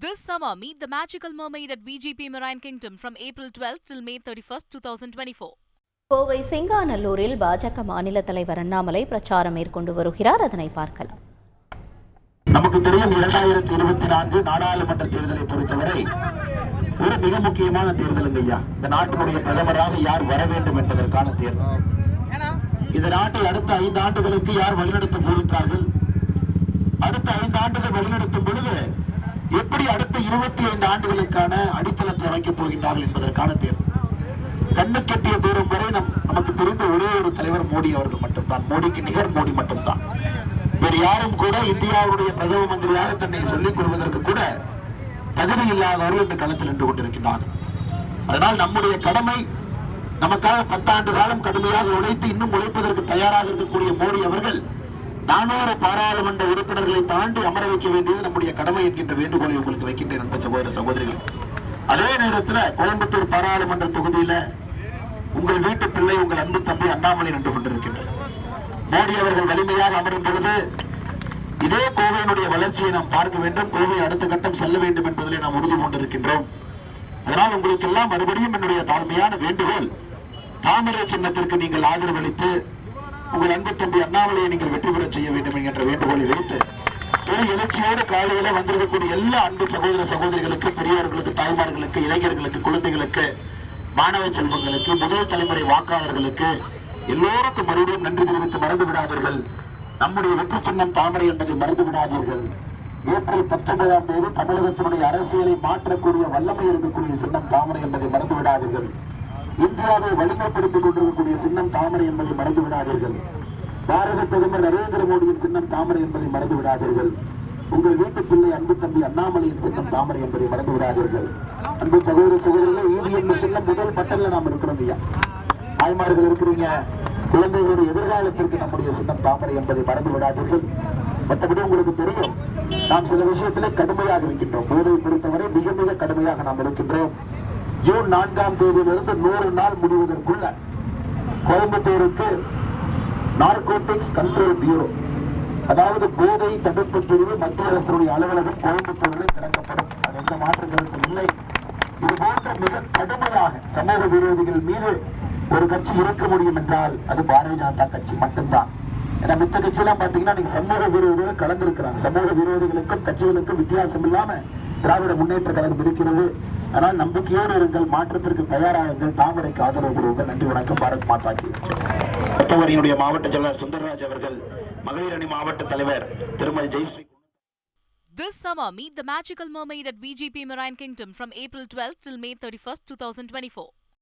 This summer, meet the magical mermaid at VGP Marine Kingdom from April 12th till May 31st, 2024. Kovai சிங்காநல்லூரில் பாஜக மாநில தலைவர் அண்ணாமலை பிரச்சாரம் மேற்கொண்டு வருகிறார். அதனை பார்க்கலாம். நமக்கு தெரியும் 2024 நாடாளுமன்ற தேர்தலை பொறுத்தவரை ஒரு மிக முக்கியமான தேர்தல் ஐயா. இந்த நாட்டினுடைய பிரதமராக யார் வர வேண்டும் என்பதற்கான தேர்தல். இந்த நாட்டை அடுத்த 5 ஆண்டுகளுக்கு யார் வழிநடத்த போகின்றார்கள், அடுத்த 5 ஆண்டுகள் வழிநடத்தும் பொழுது எப்படி அடுத்த 25 ஆண்டுகளுக்கான அடித்தளத்தை அமைக்கப் போகின்றார்கள் என்பதற்கான தேர்தல். கண்ணு கெட்டிய தூரம் வரை நமக்கு தெரிந்த ஒரே ஒரு தலைவர் மோடி அவர்கள் மட்டும்தான். மோடிக்கு நிகர் மோடி மட்டும்தான். வேறு யாரும் கூட இந்தியாவுடைய பிரதம மந்திரியாக தன்னை சொல்லிக் கொள்வதற்கு கூட தகுதி இல்லாதவர்கள் இந்த களத்தில் நின்று கொண்டிருக்கின்றார்கள். அதனால் நம்முடைய கடமை, நமக்காக 10 ஆண்டு காலம் கடுமையாக உழைத்து இன்னும் உழைப்பதற்கு தயாராக இருக்கக்கூடிய மோடி அவர்கள் 400 பாராளுமன்ற உறுப்பினர்களை தாண்டி அமர வைக்க வேண்டியது நம்முடைய கடமை என்கின்ற வேண்டுகோளை உங்களுக்கு வைக்கின்றேன் அன்பு சகோதர சகோதரிகள். அதே நேரத்தில் கோயம்புத்தூர் பாராளுமன்ற தொகுதியில உங்கள் வீட்டு பிள்ளை, உங்கள் அன்பு தம்பி அண்ணாமலை நின்று கொண்டிருக்கின்றார். மோடி அவர்கள் வலிமையாக அமரும் பொழுது இதே கோவையினுடைய வளர்ச்சியை நாம் பார்க்க வேண்டும், கோவை அடுத்த கட்டம் செல்ல வேண்டும் என்பதிலே நாம் உறுதி கொண்டிருக்கின்றோம். அதனால் உங்களுக்கு எல்லாம் மறுபடியும் என்னுடைய தாழ்மையான வேண்டுகோள், தாமரை சின்னத்திற்கு நீங்கள் ஆதரவளித்து உங்கள் அன்பு தம்பி அண்ணாமலையை நீங்கள் வெற்றி பெற செய்ய வேண்டும் என்கின்ற வேண்டுகோளை வைத்து ஒரு எழுச்சியோடு காலையில வந்திருக்கக்கூடிய எல்லா அன்பு சகோதர சகோதரிகளுக்கு, பெரியவர்களுக்கு, தாய்மார்களுக்கு, இளைஞர்களுக்கு, குழந்தைகளுக்கு, மாணவ செல்வங்களுக்கு, முதல் தலைமுறை வாக்காளர்களுக்கு எல்லோருக்கும் மறுபடியும் நன்றி தெரிவித்து மறந்து விடாதீர்கள். நம்முடைய வெற்றி சின்னம் தாமரை என்பதை மறந்து விடாதீர்கள். ஏப்ரல் 19ஆம் தேதி தமிழகத்தினுடைய அரசியலை மாற்றக்கூடிய வல்லமை இருக்கக்கூடிய சின்னம் தாமரை என்பதை மறந்து விடாதீர்கள். இந்தியாவை வலிமைப்படுத்திக் கொண்டிருக்கக்கூடிய சின்னம் தாமரை என்பதை மறந்து விடாதீர்கள். பாரத பிரதமர் நரேந்திர மோடியின் சின்னம் தாமரை என்பதை மறந்து விடாதீர்கள். உங்கள் வீட்டு பிள்ளை அன்பு தம்பி அண்ணாமலையின் சின்னம் தாமரை என்பதை மறந்து விடாதீர்கள். அன்பு சகோதர சகோதரிகளே, இவிஎம் சின்னம் முதல் பட்டன்ல நாம் இருக்கிறோம் ஐயா. தாய்மார்கள் இருக்கிறீங்க, குழந்தைகளுடைய எதிர்காலத்திற்கு நம்முடைய சின்னம் தாமரை என்பதை மறந்து விடாதீர்கள். மற்றபடி உங்களுக்கு தெரியும், நாம் சில விஷயத்திலே கடுமையாக இருக்கின்றோம். போதை பொறுத்தவரை மிக மிக கடுமையாக நாம் இருக்கின்றோம். ஜூன் 4ஆம் தேதியிலிருந்து 100 நாள் முடிவதற்குள்ள கோயம்புத்தூருக்கு நார்கோட்டிக்ஸ் கண்ட்ரோல் பியூரோ, அதாவது போதை தடுப்பு பிரிவு மத்திய அரசுடைய அலுவலகம் கோயம்புத்தூரில் திறக்கப்படும். அது எந்த மாற்று கருத்தும் இல்லை. இது போன்ற மிக கடுமையாக சமூக விரோதிகள் மீது ஒரு கட்சி இருக்க முடியும் என்றால் அது பாரதிய ஜனதா கட்சி மட்டும்தான். ஏன்னா மித்த கட்சியெல்லாம் பாத்தீங்கன்னா நீங்க சமூக விரோதியோட கலந்திருக்கிறாங்க. சமூக விரோதிகளுக்கும் கட்சிகளுக்கும் வித்தியாசம் இல்லாம திராவிட முன்னேற்ற கழகம் இருக்கிறது. ஆனால் நம்பிக்கையோடு இருங்கள், மாற்றத்திற்கு தயாராகுங்கள், தாமரைக்கு ஆதரவு கொடுங்கள். நன்றி, வணக்கம். பாரத் மாதா கி ஜெய். மாவட்ட செயலாளர் சுந்தரராஜ் அவர்கள், மகளிர் அணி மாவட்ட தலைவர் திருமதி Jayashree. This summer, meet the magical mermaid at VGP Marine Kingdom from April 12th till May 31st, 2024.